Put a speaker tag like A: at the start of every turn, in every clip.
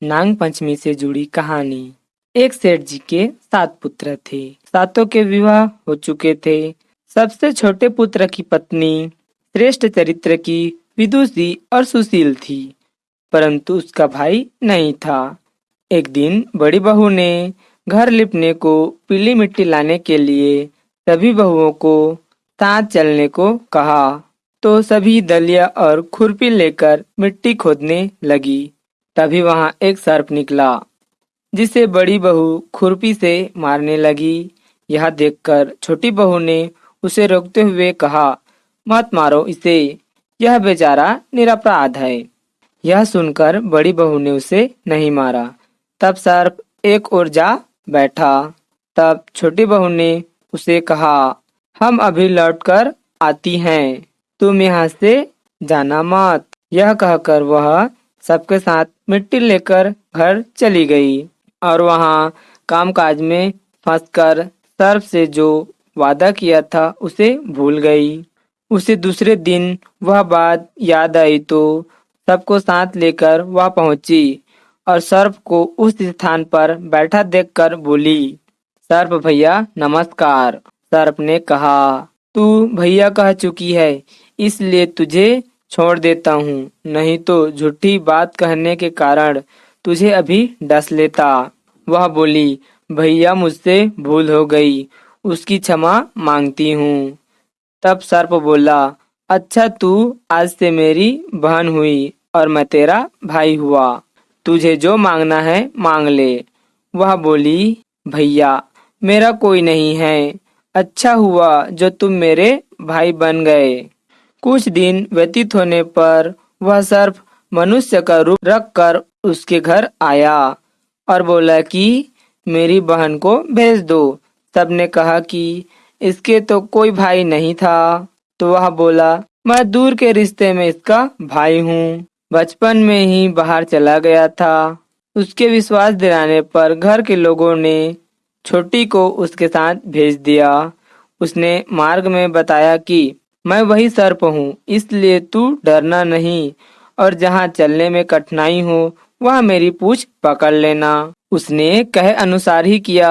A: नाग पंचमी से जुड़ी कहानी। एक सेठ जी के 7 पुत्र थे। सातों के विवाह हो चुके थे। सबसे छोटे पुत्र की पत्नी श्रेष्ठ चरित्र की, विदुषी और सुशील थी, परंतु उसका भाई नहीं था। एक दिन बड़ी बहू ने घर लिपने को पीली मिट्टी लाने के लिए सभी बहुओं को साथ चलने को कहा, तो सभी दलिया और खुरपी लेकर मिट्टी खोदने लगी। तभी वहां एक सर्प निकला, जिसे बड़ी बहू खुरपी से मारने लगी। यह देखकर छोटी बहू ने उसे रोकते हुए कहा, मत मारो इसे, यह बेचारा निरपराध है। यह सुनकर बड़ी बहू ने उसे नहीं मारा। तब सर्प एक ओर जा बैठा। तब छोटी बहू ने उसे कहा, हम अभी लौटकर आती हैं, तुम यहाँ से जाना मत। यह कहकर वह सबके साथ मिट्टी लेकर घर चली गई और वहाँ कामकाज में फंसकर सर्प से जो वादा किया था उसे भूल गई। उसे दूसरे दिन वह बात याद आई तो सबको साथ लेकर वह पहुंची और सर्प को उस स्थान पर बैठा देखकर बोली, सर्प भैया नमस्कार। सर्प ने कहा, तू भैया कह चुकी है, इसलिए तुझे छोड़ देता हूँ, नहीं तो झूठी बात कहने के कारण तुझे अभी डस लेता। वह बोली, भैया मुझसे भूल हो गई, उसकी क्षमा मांगती हूँ। तब सर्प बोला, अच्छा तू आज से मेरी बहन हुई और मैं तेरा भाई हुआ, तुझे जो मांगना है मांग ले। वह बोली, भैया मेरा कोई नहीं है, अच्छा हुआ जो तुम मेरे भाई बन गए। कुछ दिन व्यतीत होने पर वह सर्प मनुष्य का रूप रखकर उसके घर आया और बोला कि मेरी बहन को भेज दो। सबने कहा कि इसके तो कोई भाई नहीं था। तो वह बोला, मैं दूर के रिश्ते में इसका भाई हूँ, बचपन में ही बाहर चला गया था। उसके विश्वास दिलाने पर घर के लोगों ने छोटी को उसके साथ भेज दिया। उसने मार्ग में बताया कि मैं वही सर्प हूँ, इसलिए तू डरना नहीं और जहाँ चलने में कठिनाई हो वह मेरी पूंछ पकड़ लेना। उसने कहे अनुसार ही किया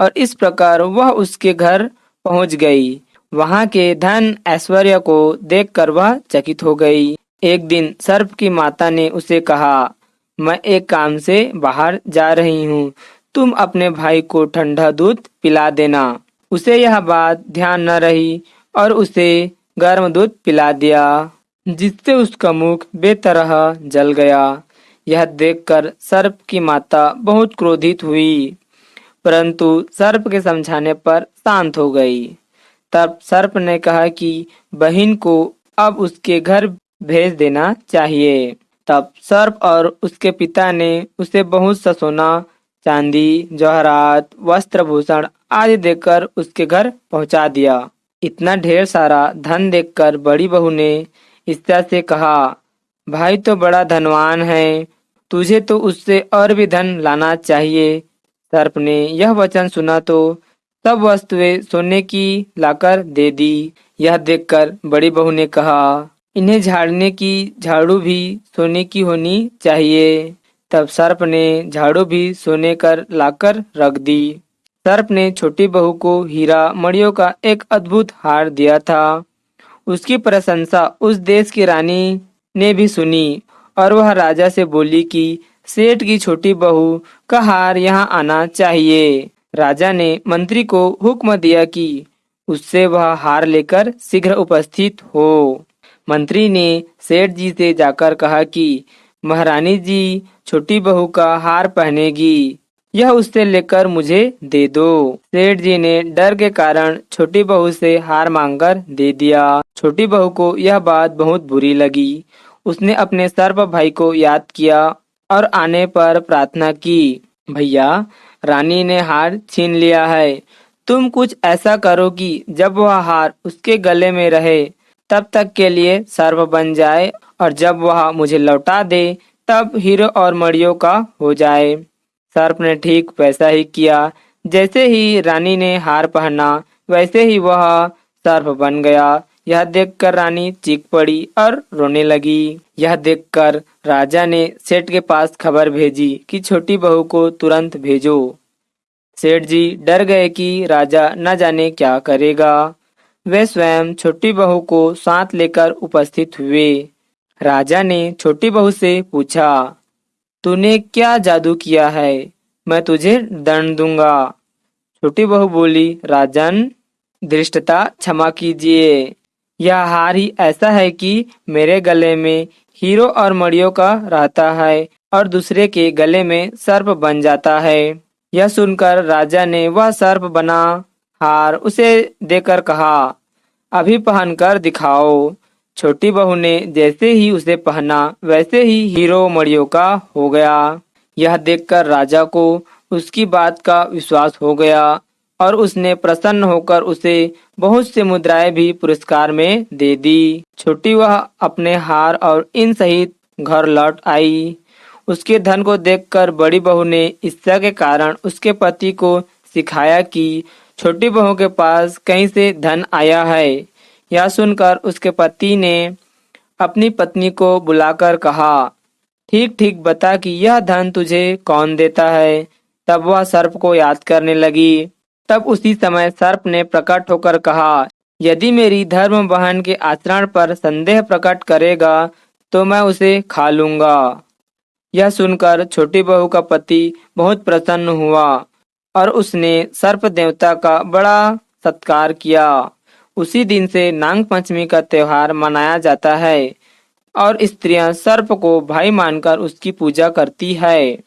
A: और इस प्रकार वह उसके घर पहुँच गई। वहाँ के धन ऐश्वर्य को देखकर वह चकित हो गई। एक दिन सर्प की माता ने उसे कहा, मैं एक काम से बाहर जा रही हूँ, तुम अपने भाई को ठंडा दूध पिला देना। उसे यह बात ध्यान न रही और उसे गर्म दूध पिला दिया, जिससे उसका मुख बेतरह जल गया। यह देखकर सर्प की माता बहुत क्रोधित हुई, परंतु सर्प के समझाने पर शांत हो गई। तब सर्प ने कहा कि बहन को अब उसके घर भेज देना चाहिए। तब सर्प और उसके पिता ने उसे बहुत सा सोना, चांदी, जवाहरात, वस्त्र भूषण आदि देकर उसके घर पहुंचा दिया। इतना ढेर सारा धन देखकर बड़ी बहू ने ईर्ष्या से कहा, भाई तो बड़ा धनवान है, तुझे तो उससे और भी धन लाना चाहिए। सर्प ने यह वचन सुना तो सब वस्तुएं सोने की लाकर दे दी। यह देखकर बड़ी बहू ने कहा, इन्हें झाड़ने की झाड़ू भी सोने की होनी चाहिए। तब सर्प ने झाड़ू भी सोने कर लाकर रख दी। सर्प ने छोटी बहू को हीरा मणियों का एक अद्भुत हार दिया था। उसकी प्रशंसा उस देश की रानी ने भी सुनी और वह राजा से बोली कि सेठ की छोटी बहू का हार यहाँ आना चाहिए। राजा ने मंत्री को हुक्म दिया कि उससे वह हार लेकर शीघ्र उपस्थित हो। मंत्री ने सेठ जी से जाकर कहा कि महारानी जी छोटी बहू का हार पहनेगी, यह उससे लेकर मुझे दे दो। सेठ जी ने डर के कारण छोटी बहू से हार मांगकर दे दिया। छोटी बहू को यह बात बहुत बुरी लगी। उसने अपने सर्प भाई को याद किया और आने पर प्रार्थना की, भैया रानी ने हार छीन लिया है, तुम कुछ ऐसा करो कि जब वह हार उसके गले में रहे तब तक के लिए सर्प बन जाए और जब वह मुझे लौटा दे तब हीरो और मणियों का हो जाए। सर्प ने ठीक वैसा ही किया। जैसे ही रानी ने हार पहना वैसे ही वह सर्प बन गया। यह देखकर रानी चीख पड़ी और रोने लगी। यह देखकर राजा ने सेठ के पास खबर भेजी कि छोटी बहू को तुरंत भेजो। सेठ जी डर गए कि राजा न जाने क्या करेगा। वे स्वयं छोटी बहू को साथ लेकर उपस्थित हुए। राजा ने छोटी बहू से पूछा, तूने क्या जादू किया है? मैं तुझे दंड दूंगा। छोटी बहू बोली, राजन, धृष्टता क्षमा कीजिए। यह हार ही ऐसा है कि मेरे गले में हीरो और मड़ियों का रहता है और दूसरे के गले में सर्प बन जाता है। यह सुनकर राजा ने वह सर्प बना हार उसे देकर कहा, अभी पहनकर दिखाओ। छोटी बहू ने जैसे ही उसे पहना वैसे ही हीरो मड़ियों का हो गया। यह देखकर राजा को उसकी बात का विश्वास हो गया और उसने प्रसन्न होकर उसे बहुत से मुद्राएं भी पुरस्कार में दे दी। छोटी वह अपने हार और इन सहित घर लौट आई। उसके धन को देखकर बड़ी बहू ने ईर्ष्या के कारण उसके पति को सिखाया कि छोटी बहू के पास कहीं से धन आया है। यह सुनकर उसके पति ने अपनी पत्नी को बुलाकर कहा, ठीक ठीक बता कि यह धन तुझे कौन देता है। तब वह सर्प को याद करने लगी। तब उसी समय सर्प ने प्रकट होकर कहा, यदि मेरी धर्म बहन के आचरण पर संदेह प्रकट करेगा तो मैं उसे खा लूंगा। यह सुनकर छोटी बहू का पति बहुत प्रसन्न हुआ और उसने सर्प देवता का बड़ा सत्कार किया। उसी दिन से नाग पंचमी का त्योहार मनाया जाता है और स्त्रियां सर्प को भाई मानकर उसकी पूजा करती है।